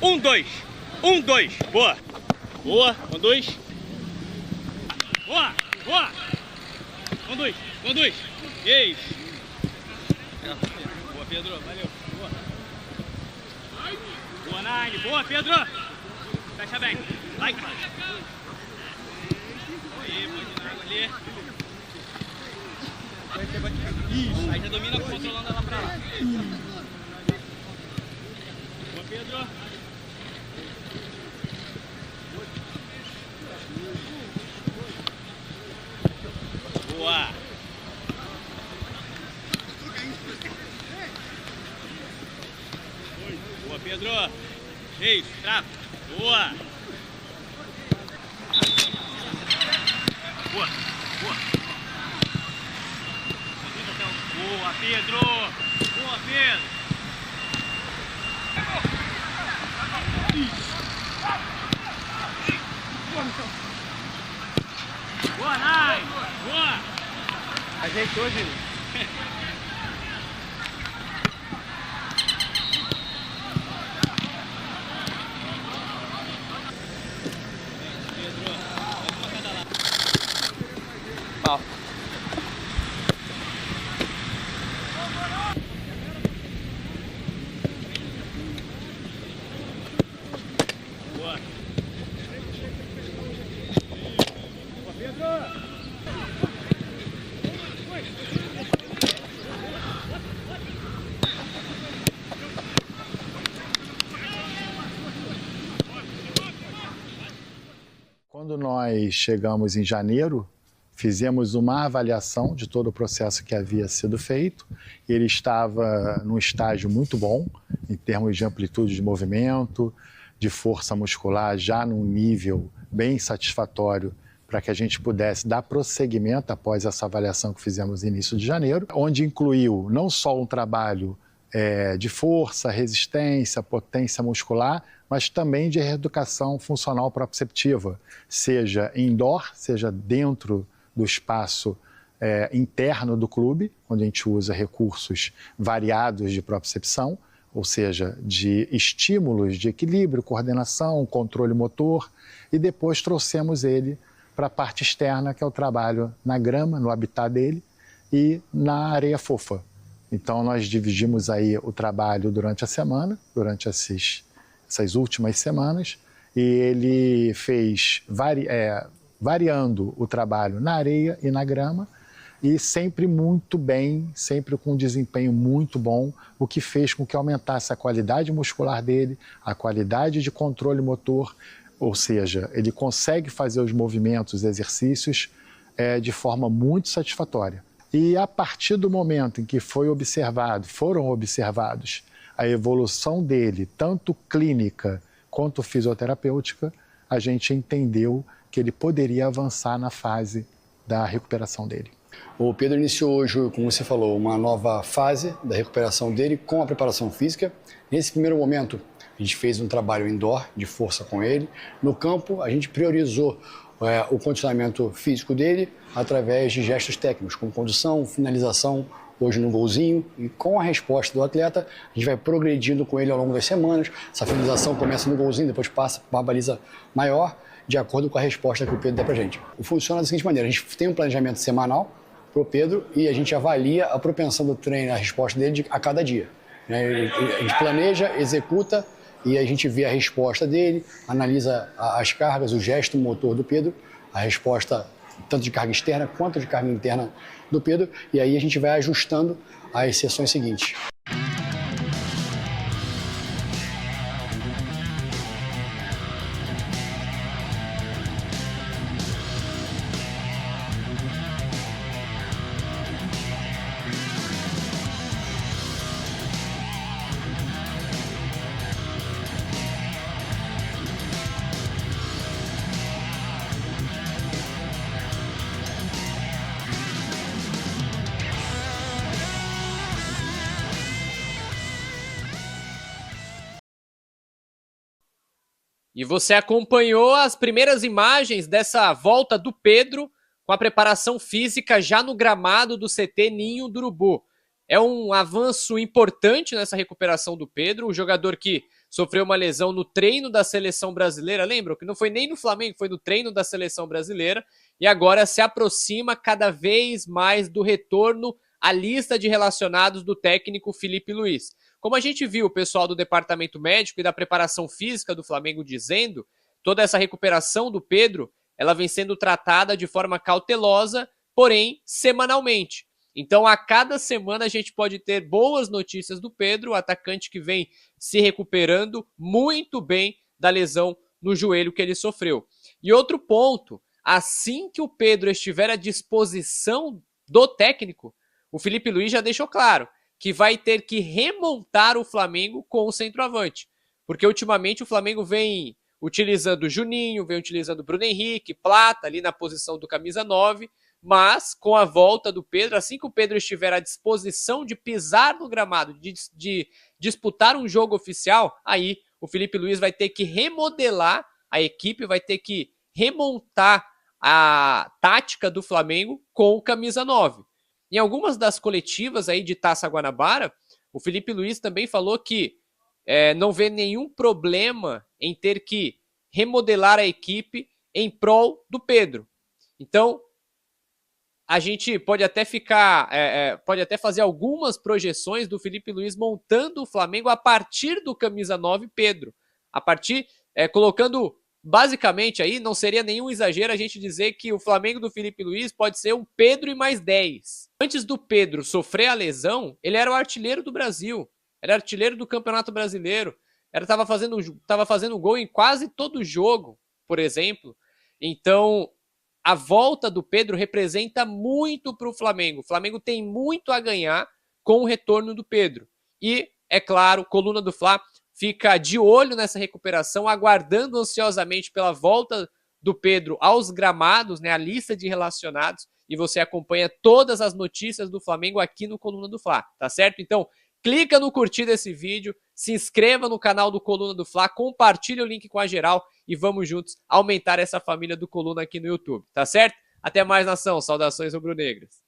Um, dois. Um, dois. Boa. Boa. Um, dois. Boa. Boa. Um, dois. Um, dois. Isso. Boa, Pedro. Valeu. Boa. Boa, Nine. Boa, Pedro. Fecha bem. Vai, cara. Aí, pode ir ali. Isso. Aí já domina controlando ela pra lá. Boa, Pedro. Boa. Boa, Pedro. Isso, trava. Boa. Boa. Boa. Boa, Pedro. Boa, Pedro. Isso. Boa, Nai. Boa. Ajeitou, Gil. Pau. Boa. Boa, Pedro. Quando nós chegamos em janeiro, fizemos uma avaliação de todo o processo que havia sido feito. Ele estava num estágio muito bom, em termos de amplitude de movimento, de força muscular, já num nível bem satisfatório para que a gente pudesse dar prosseguimento após essa avaliação que fizemos no início de janeiro, onde incluiu não só um trabalho de força, resistência, potência muscular, mas também de reeducação funcional proprioceptiva, seja indoor, seja dentro do espaço interno do clube, onde a gente usa recursos variados de propriocepção, ou seja, de estímulos de equilíbrio, coordenação, controle motor, e depois trouxemos ele para a parte externa, que é o trabalho na grama, no habitat dele, e na areia fofa. Então nós dividimos aí o trabalho durante a semana, durante essas últimas semanas, e ele fez variando o trabalho na areia e na grama, e sempre muito bem, sempre com um desempenho muito bom, o que fez com que aumentasse a qualidade muscular dele, a qualidade de controle motor, ou seja, ele consegue fazer os movimentos, os exercícios de forma muito satisfatória. E a partir do momento em que foram observados a evolução dele, tanto clínica quanto fisioterapêutica, a gente entendeu que ele poderia avançar na fase da recuperação dele. O Pedro iniciou hoje, como você falou, uma nova fase da recuperação dele com a preparação física. Nesse primeiro momento, a gente fez um trabalho indoor de força com ele. No campo, a gente priorizou o condicionamento físico dele através de gestos técnicos, como condução, finalização, hoje no golzinho, e com a resposta do atleta, a gente vai progredindo com ele ao longo das semanas. Essa finalização começa no golzinho, depois passa para uma baliza maior, de acordo com a resposta que o Pedro dá para a gente. Funciona da seguinte maneira: a gente tem um planejamento semanal para o Pedro e a gente avalia a propensão do treino, a resposta dele a cada dia. A gente planeja, executa e a gente vê a resposta dele, analisa as cargas, o gesto motor do Pedro, a resposta tanto de carga externa quanto de carga interna do Pedro, e aí a gente vai ajustando as sessões seguintes. E você acompanhou as primeiras imagens dessa volta do Pedro com a preparação física já no gramado do CT Ninho do Urubu. É um avanço importante nessa recuperação do Pedro, um jogador que sofreu uma lesão no treino da seleção brasileira, lembram? Que não foi nem no Flamengo, foi no treino da seleção brasileira, e agora se aproxima cada vez mais do retorno à lista de relacionados do técnico Felipe Luiz. Como a gente viu o pessoal do departamento médico e da preparação física do Flamengo dizendo, toda essa recuperação do Pedro, ela vem sendo tratada de forma cautelosa, porém semanalmente. Então, a cada semana a gente pode ter boas notícias do Pedro, o atacante que vem se recuperando muito bem da lesão no joelho que ele sofreu. E outro ponto, assim que o Pedro estiver à disposição do técnico, o Felipe Luiz já deixou claro que vai ter que remontar o Flamengo com o centroavante. Porque ultimamente o Flamengo vem utilizando Juninho, vem utilizando Bruno Henrique, Plata ali na posição do camisa 9, mas com a volta do Pedro, assim que o Pedro estiver à disposição de pisar no gramado, de disputar um jogo oficial, aí o Felipe Luiz vai ter que remodelar a equipe, vai ter que remontar a tática do Flamengo com o camisa 9. Em algumas das coletivas aí de Taça Guanabara, o Felipe Luiz também falou que não vê nenhum problema em ter que remodelar a equipe em prol do Pedro. Então, a gente pode até pode até fazer algumas projeções do Felipe Luiz montando o Flamengo a partir do camisa 9 Pedro. A partir, colocando basicamente aí, não seria nenhum exagero a gente dizer que o Flamengo do Felipe Luiz pode ser um Pedro e mais 10. Antes do Pedro sofrer a lesão, ele era o artilheiro do Brasil. Era artilheiro do Campeonato Brasileiro. Estava fazendo gol em quase todo jogo, por exemplo. Então, a volta do Pedro representa muito para o Flamengo. O Flamengo tem muito a ganhar com o retorno do Pedro. E, é claro, Coluna do Fla fica de olho nessa recuperação, aguardando ansiosamente pela volta do Pedro aos gramados, né, a lista de relacionados, e você acompanha todas as notícias do Flamengo aqui no Coluna do Fla, tá certo? Então, clica no curtir desse vídeo, se inscreva no canal do Coluna do Fla, compartilha o link com a geral e vamos juntos aumentar essa família do Coluna aqui no YouTube, tá certo? Até mais, nação. Saudações rubro-negras.